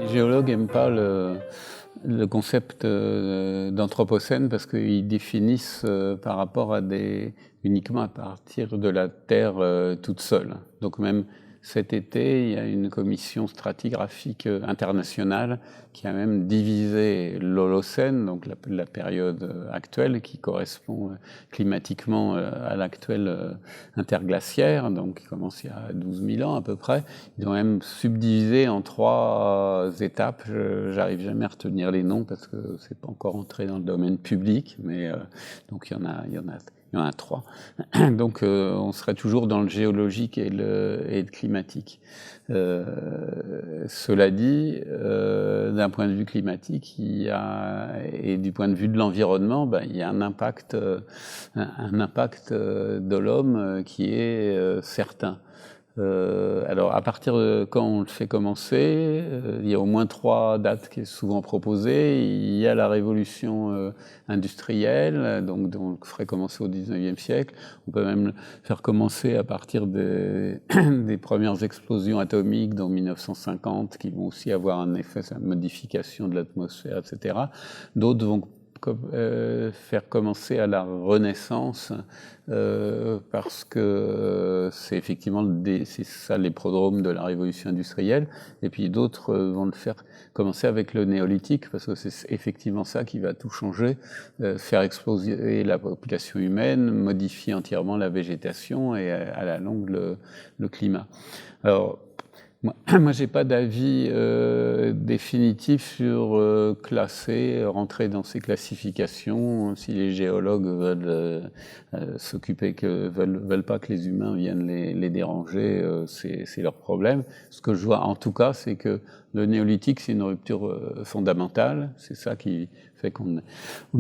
géologues n'aiment pas le concept d'anthropocène parce qu'ils définissent par rapport à uniquement à partir de la Terre toute seule. Donc même cet été, il y a une commission stratigraphique internationale qui a même divisé l'Holocène, donc la période actuelle qui correspond climatiquement à l'actuelle interglaciaire, donc qui commence il y a 12 000 ans à peu près. Ils ont même subdivisé en 3 étapes. J'arrive jamais à retenir les noms parce que c'est pas encore entré dans le domaine public, mais donc il y en a 3. Donc on serait toujours dans le géologique et le climatique. Cela dit, d'un point de vue climatique, et du point de vue de l'environnement, il y a un impact de l'homme qui est certain. Alors, à partir de quand on le fait commencer, il y a au moins 3 dates qui sont souvent proposées. Il y a la révolution industrielle, donc on le ferait commencer au 19e siècle. On peut même le faire commencer à partir des premières explosions atomiques dans 1950, qui vont aussi avoir un effet sur la modification de l'atmosphère, etc. D'autres vont faire commencer à la Renaissance parce que c'est effectivement c'est ça les prodromes de la révolution industrielle, et puis d'autres vont le faire commencer avec le néolithique parce que c'est effectivement ça qui va tout changer, faire exploser la population humaine, modifier entièrement la végétation et à la longue le climat. Alors moi, j'ai pas d'avis définitif sur classer, rentrer dans ces classifications. Si les géologues veulent veulent pas que les humains viennent les déranger, c'est leur problème. Ce que je vois, en tout cas, c'est que le néolithique, c'est une rupture fondamentale. C'est ça qui fait qu'on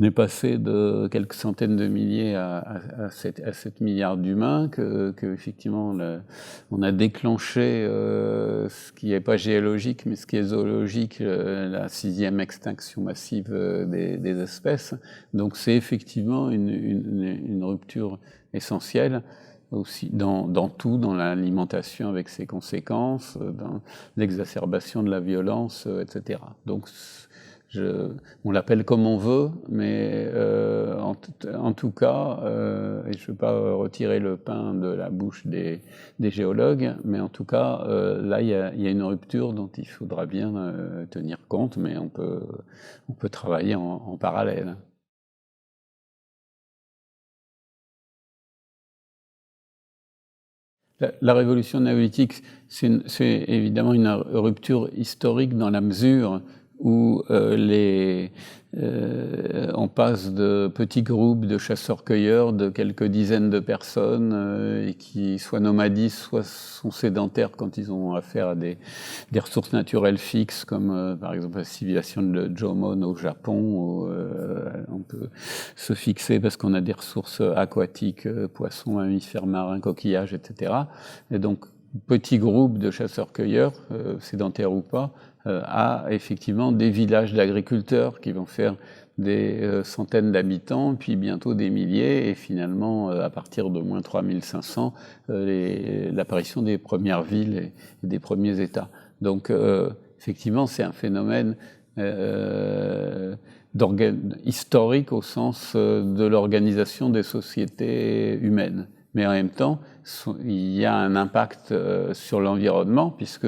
est passé de quelques centaines de milliers à 7 milliards d'humains, que effectivement on a déclenché ce qui n'est pas géologique, mais ce qui est zoologique, la 6e extinction massive des espèces. Donc c'est effectivement une rupture essentielle aussi dans tout, dans l'alimentation avec ses conséquences, dans l'exacerbation de la violence, etc. Donc on l'appelle comme on veut, mais en tout cas, et je ne veux pas retirer le pain de la bouche des géologues, mais en tout cas, là, il y a une rupture dont il faudra bien tenir compte, mais on peut travailler en parallèle. La révolution néolithique, c'est évidemment une rupture historique dans la mesure où on passe de petits groupes de chasseurs-cueilleurs de quelques dizaines de personnes et qui soit nomadisent, soit sont sédentaires quand ils ont affaire à des ressources naturelles fixes, comme par exemple la civilisation de Jomon au Japon, où on peut se fixer parce qu'on a des ressources aquatiques, poissons, mammifères marins, coquillages, etc. Et donc, petit groupe de chasseurs-cueilleurs, sédentaires ou pas, à effectivement des villages d'agriculteurs qui vont faire des centaines d'habitants, puis bientôt des milliers, et finalement, à partir de moins 3500, l'apparition des premières villes et des premiers États. Donc, effectivement, c'est un phénomène historique au sens de l'organisation des sociétés humaines. Mais en même temps, il y a un impact sur l'environnement, puisque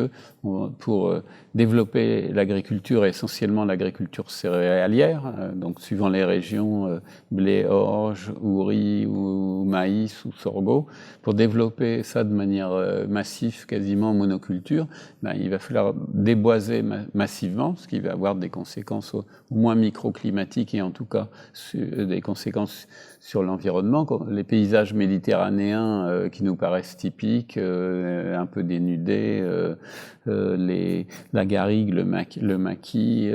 pour développer l'agriculture, essentiellement l'agriculture céréalière, donc suivant les régions, blé, orge, ou riz, ou maïs, ou sorgho, pour développer ça de manière massive, quasiment monoculture, il va falloir déboiser massivement, ce qui va avoir des conséquences au moins microclimatiques et en tout cas des conséquences sur l'environnement. Les paysages méditerranéens qui nous paraissent typiques, un peu dénudés, la garrigue, le maquis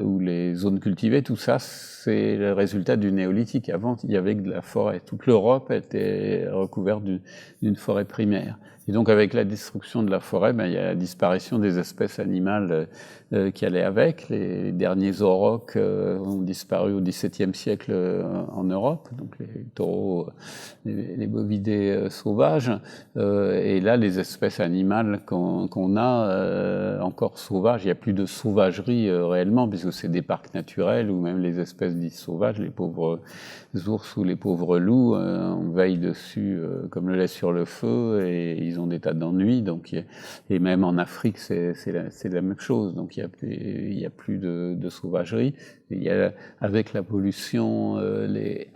ou les zones cultivées, tout ça, c'est le résultat du néolithique. Avant, il y avait de la forêt. Toute l'Europe était recouverte d'une forêt primaire. Et donc, avec la destruction de la forêt, il y a la disparition des espèces animales qui allaient avec. Les derniers aurochs ont disparu au XVIIe siècle en Europe. Donc, les taureaux, les bovidés sauvages. Et là, les espèces animales qu'on a encore sauvages, il n'y a plus de sauvagerie réellement, puisque c'est des parcs naturels où même les espèces dites sauvages, les pauvres ours ou les pauvres loups, on veille dessus comme le lait sur le feu et ils ont des tas d'ennuis. Donc, et même en Afrique, c'est la même chose. Donc il y a plus de sauvagerie. Il y a, avec la pollution, les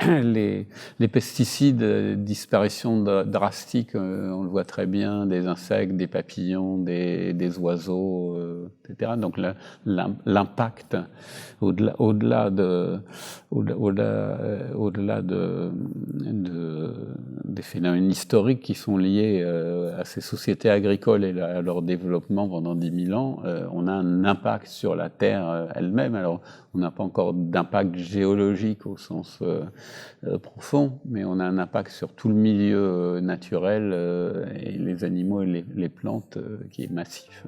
pesticides, disparition drastique, on le voit très bien, des insectes, des papillons, des oiseaux, etc. Donc l'impact, au-delà des phénomènes historiques qui sont liés à ces sociétés agricoles et à leur développement pendant 10 000 ans, on a un impact sur la Terre elle-même. Alors, on n'a pas encore d'impact géologique au sens profond, mais on a un impact sur tout le milieu naturel et les animaux et les plantes qui est massif.